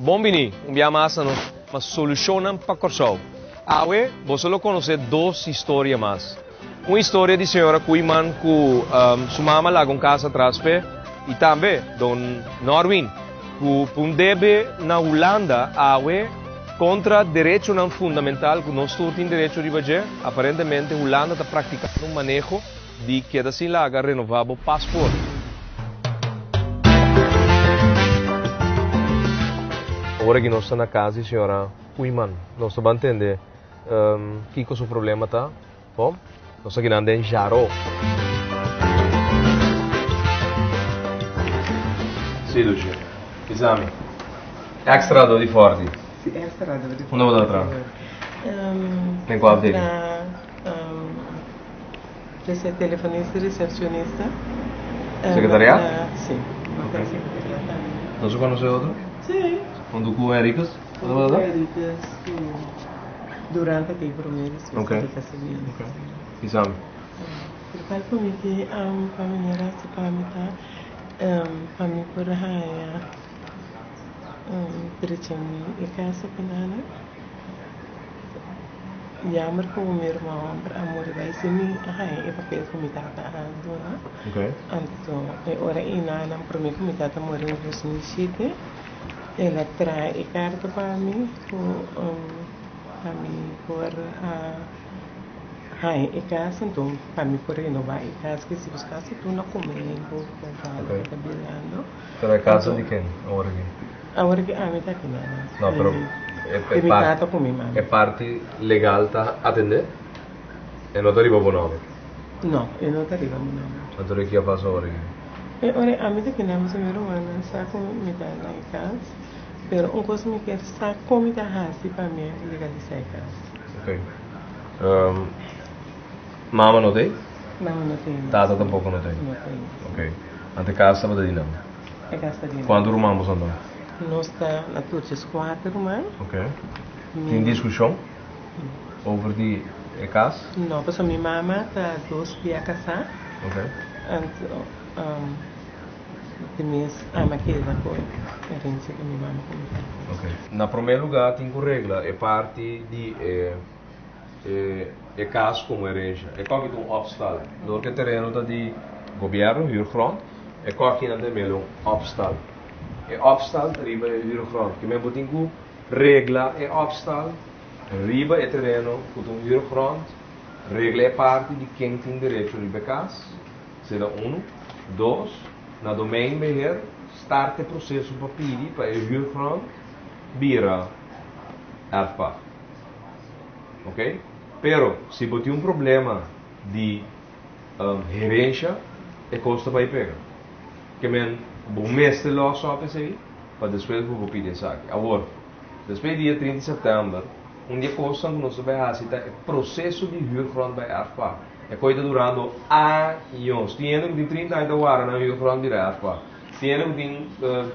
Bombini, massa uma solução para corso. Awe, você lo conhece duas histórias mais. Uma história de senhora Kuiman que sua mama lá com casa atrás e também Don Norwin que pundebe na Holanda awe contra direito não fundamental que nós todos temos direito de fazer. Aparentemente a Holanda está praticando um manejo de que assim lá renovar o passaporte. Agora que nós estamos na casa, senhora Kuiman, nós vamos entender que o seu problema está. Bom, nós aqui andamos em Jaro. Sim, Lucio. Exame. Extra do de forte. Sim, extra do de forte. Onde vou dar? Nem qual dele? Para ser telefonista, recepcionista. Secretariado? Sim. Okay. Nós conhecemos outro? Sim. Onde com o Ericas? Com o Ericas. Durante aquele primeiro. Ok. Exame. Para mim que para mim era se para mim para mim por raia direitinho e casa penana já marcou o meu irmão para amor vai ser mim raia e papel como tá dona. Ok. Então ora ina na para mim como tá morando em 2007 ela traz e carta para mim para mim por Hai, e casa então, para mim por renovar e casa que se buscasse tu não comendo, trabalhando. Pero é casa de quem? Agora aqui? Agora que a mim está aqui não, pero é parte legal tá atender? E não te arriba bom nome? Não, eu não te arriba bom nome. Então aqui a passa agora aqui? E ora a mim está aqui na minha irmã, sabe como me dá na casa, pero coisa me quer sabe como está assim para mim legalizar a casa. Ok. Mama não tem? Não, não tem. Tata tampouco não tem? Não tem. Ok. Ante casa estava de dinâmica? É casa de dinâmica. Quando irmãos andam? Nós está na Turquia 4 irmãos. Ok. Tem discussão? Over de casa? Não, porque minha mama está 2 dias a casar. Ok. Então, de mês, aqui na coisa. Herança que minha mama começou. Ok. Na primeiro lugar, tem que regra. É parte de... É caso como herança. É qual que tem um obstáculo. Do que terreno está de governo, huurgrond. É qual que não tem mesmo um obstáculo. É obstáculo, riba é huurgrond. Que mesmo tem que regla é obstáculo. Riba é terreno, que tem huurgrond. Regla é parte de quem tem direito a riba casa. Será 1. 2. Na domain beheer, start o processo para pedir para o huurgrond vira erfpacht. Ok? Pero, se você tem um problema de gerência, é custa para ir pegar. Que men, o mês de lá só para sair, para depois vou pedir isso aqui. Agora, depois do dia 30 de setembro, dia custa que nós vai fazer é processo de huurgrond bij erfpacht. É coisa durando anos. Tem gente que tem 30 anos de hora na huurgrond vira erfpacht. Tem gente que tem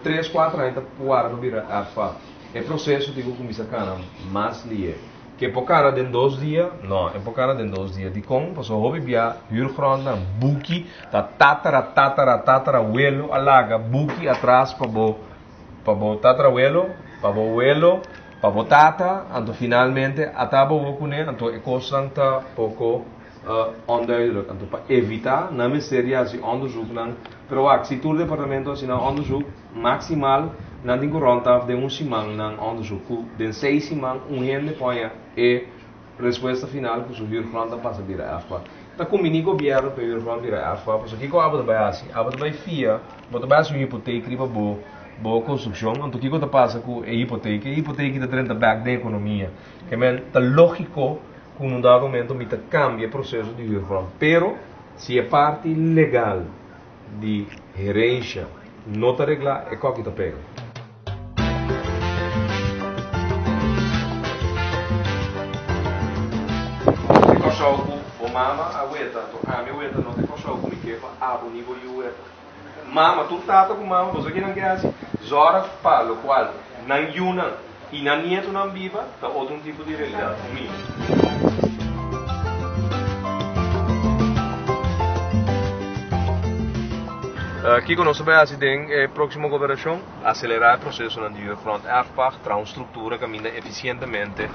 3, 4 anos de hora para virar erfpacht. É processo de começar a canal, mas lié. Que por cara de 2 dias, não, é por cara de 2 dias. De como, passou hobby via huurgrond na buki, da tatarabuelo, alaga, buki atrás para bo tatarabuelo, para bo abuelo, para bo tata, então finalmente ataba o com ele, então é constante pouco onduidelijk, então para evitar, na miséria assim onderzoek não, pero se tu departamento assim não onderzoek maximal na dingo rondaf de simang ng onderzoek den 6 simang gente põe e resposta final que o huurgrond passa a virar erfpacht. Tá com mini governo para o huurgrond virar erfpacht, porque que abada vai assim, abada vai fia, bota vai uma hipoteca riba boa construção, então que tá passa com a hipoteca tá dentro da economia, que men tá lógico que num dado momento me cambia o processo de huurgrond, pero se é parte legal de gerência não tá reglar é qual que tá pega. O mama aguenta, a minha aguenta não tem coxão com que o nível de aguenta. Mama tu tata com mama, você que não quer assim, zora para o qual não yuna e não nieto não viva, tá outro tipo de realidade comigo. Aqui conosco vai assim a próxima cooperação, acelerar o processo na Eurofront AFPAG, para uma estrutura que caminha eficientemente,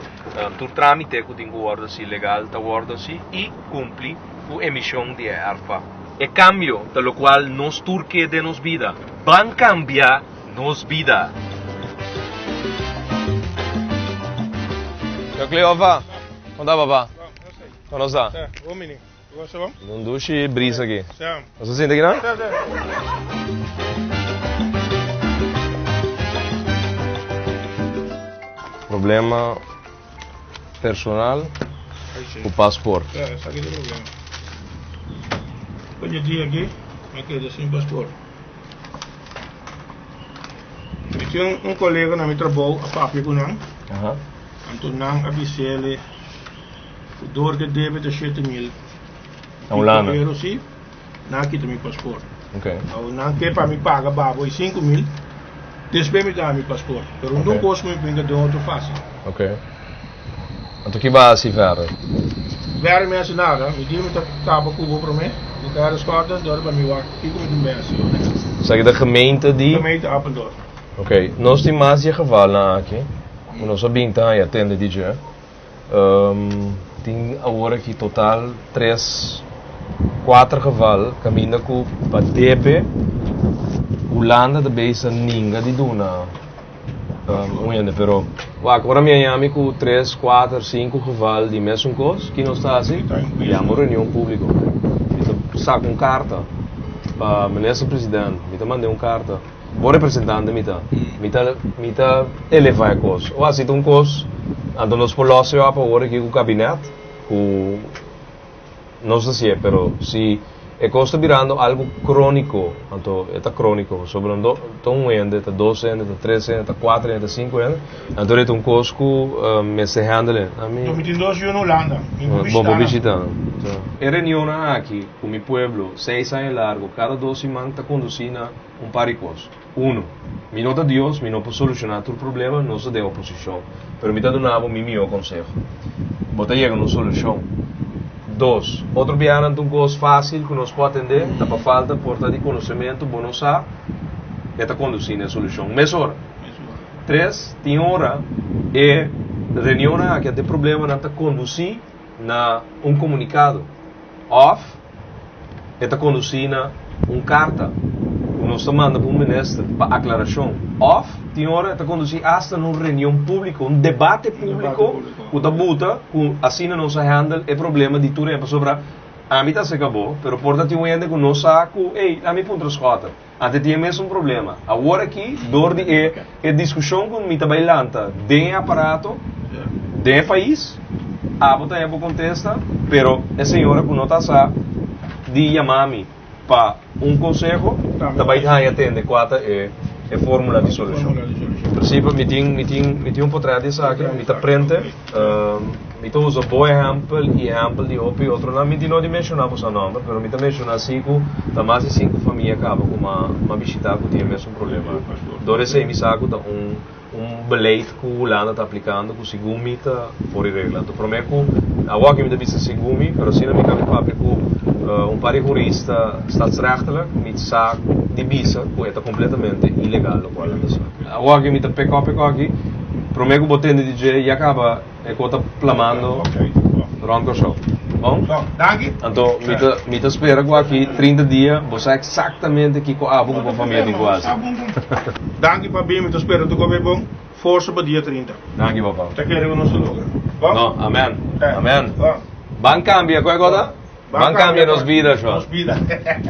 do trâmite que tem guarda-se legal, da guarda-se e cumpre com a emissão de AFPAG. E cambio, pelo qual nós turque de nos vida, van cambiar nos vida. Eu Cleova, onde papá? Onde está? Ô menino, você vamos? Não duche brisa aqui. Certo. Você sente aqui não? Certo. Problema personal, o passaporte. Esse aqui é o problema. Hoje em dia aqui, eu quero sem passaporte. Eu tinha um colega na minha trabalho, a papi com ele. Então não avisei ele o dor que deve de 7.000. A Holanda. Eu sim, não quita meu passaporte. Ok. Eu não quero para me pagar babo 5.000. Depois me dá meu passaporte. Pero não posso me pingar de outro fácil. Ok. Então que vai se ver? Ver me assinada, me diz que tava cubo para mim. O cara escolhe door para me wacht. Fico met een mensen. Zeg de gemeente die? Gemeente Apeldoorn. Ok. Nós temos mais de gevallen aqui. Nós sabemos que a tenda DJ. Tem agora aqui total 3, 4 gevallen. Caminha com para DB. Holanda de base ninguém de duna. Pero agora me chama com 3, 4, 5 gevallen de mesmo coisa que não está assim. E a reunião pública. Saco uma carta para o ministro-presidente, me mandei uma carta, o representante me elevar a coisa. Ou assim, uma coisa, então nós podemos ir para agora aqui com o gabinete, não sei se é, mas se é coisa virando algo crônico, então é crônico, sobre um ano, 2 anos, 3 anos, 4 anos, 5 anos, então é uma coisa que me se handle. Eu me tenho 2 anos na Holanda, vou visitar. A reunião aqui, com o meu pueblo, 6 anos largo, cada 2 semanas está conduzindo par de coisas. 1. Me nota Deus, me não pode solucionar todo problema, não se dê oposição. Mas me está dando o meu conselho. Bota chegar uma solução. 2. Outro viagem é uma coisa fácil que nós podemos atender, dá para falta porta de conhecimento, bom não sabe, e está conduzindo a solução. Mesora. 3. Tem hora, e reunião aqui tem problema, não está conduzindo na comunicado. Off, está conduzindo carta. Nós estamos mandando para ministro para aclaração. Off, tem hora está conduzindo hasta uma reunião pública, debate público, que está buta, que assim não se handle o problema de tudo sobre a mim se acabou, mas porta tem um ende que não sabe, ei, a mim ponto escota. Antes tinha mesmo problema. Agora aqui, dor de discussão com me bailanta, de aparato, de país, a bota é para contestar, pero a senhora que não está sabe, de chamar-me para conselho, também atende qual é a fórmula de solução. Em princípio, me tem portrait disso aqui, me aprende, me usa bom exemplo e exemplo de outro não me não mencionamos o nome, mas me menciona 5, mais de 5 famílias acabam com uma visita que tem o mesmo problema. Dore se me saco beleid que o Holanda está aplicando, que o Sigumi está fora de regra. Então, prometo que agora que me deve ser Sigumi, mas se não me cabe papel que par de jurista statsrechtelijk me saco de visa, que é completamente ilegal o qual agora que me está pecado aqui, prometo que o botão de DJ e acaba e que está plamando durante o show. Bom? Dank. Então, me espera aqui 30 dias, você exatamente que com a família de quase. Dank para bem, me espera do comer bom. Força para dia 30. Dank papá. Até queremos nosso lugar. No, amém. Amém. Ban cambia, qual é agora? Ban cambia nos vidas, João.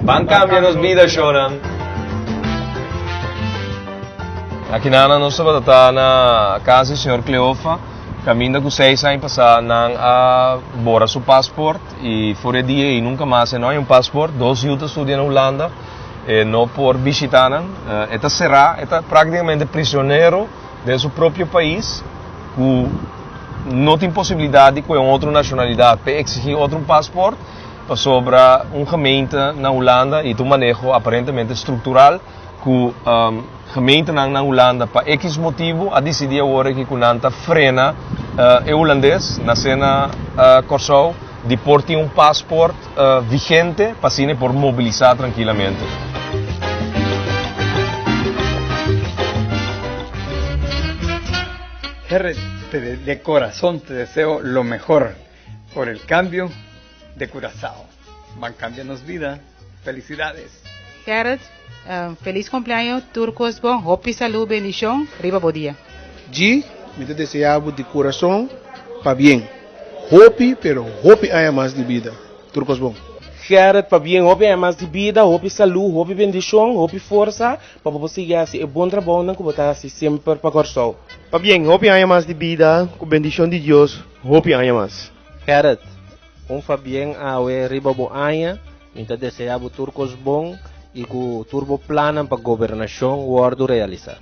Ban cambia nos vidas, João. Aqui nós estamos na casa do senhor Cleofa. Caminho com 6 anos passar a bora seu passaporte e fora dia e nunca mais não é passaporte 2 anos estudia na Holanda e não por visitar eta será eta praticamente prisioneiro de seu próprio país com não tem possibilidade com outra nacionalidade para exigir outro passaporte para sobre gemeente na Holanda e do manejo aparentemente estrutural que gemeente na Holanda para X motivo a decidir agora que Kunanta frena o holandês na cena Corsou de por ter passaporte vigente para por mobilizar tranquilamente. Gerrit, de corazón te deseo lo mejor por el cambio de Curazao. Van cambiando vida. Felicidades. Gerrit, feliz cumpleaños, Turcos Bon, hopi, salud, bendición, riba bodía. G, me te deseamos de corazón para bien. Hopi, pero hopi haya más de vida. Turcos Bon. Gerrit, para bien, hopi haya más de vida, hopi salud, hopi bendición, hopi força, para você seguir assim, bom trabalho, que botar assim sempre para Curazao. Para bien, hopi haya más de vida, con bendición de Dios, hopi haya más. Gerrit, bien awe riba boanha, minta deseabo Turcos Bon e que turbo planan para gobernação guardo realizar.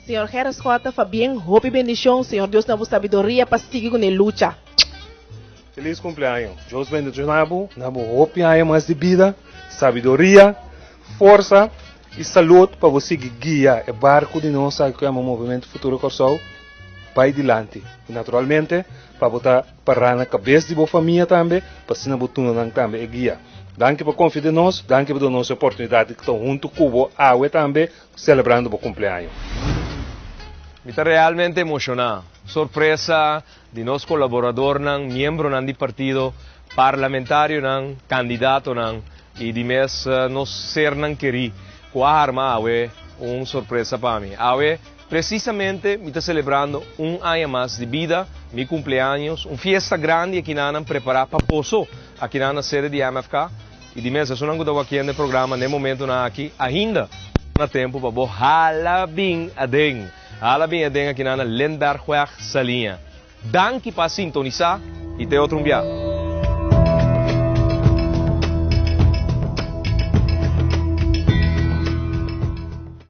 Senhor Gerrit Scott, Fabien, hope e bendição, Senhor Deus na sabedoria para seguir com a luta. Feliz cumpleaños. Deus bendiga nabo hope haya mais de vida, sabedoria, força e saúde para você guiar o barco de nós que é o movimento Futuro Curazao para adiante. E naturalmente, para botar para na cabeça de boa família também, para se não botar também guia. Danke por confiar em nós, danke por dar-nos a oportunidade de estar junto com a AUE também, celebrando o cumpleaños. Me está realmente emocionado. Sorpresa de nos colaborador, miembro do partido, parlamentário, candidato, e de mes nos ser querer. Com a arma, AUE, surpresa para mim. AUE, precisamente, me está celebrando ano mais de vida, meu cumpleaños, fiesta grande que nós preparar para poso aqui na sede de MFK. E de mês, eu estou aqui no programa, no momento aqui, ainda na tempo para halabing adeng. Halabing adeng aqui na lendar huag sa linha. Danke para sintonizar e te outro dia.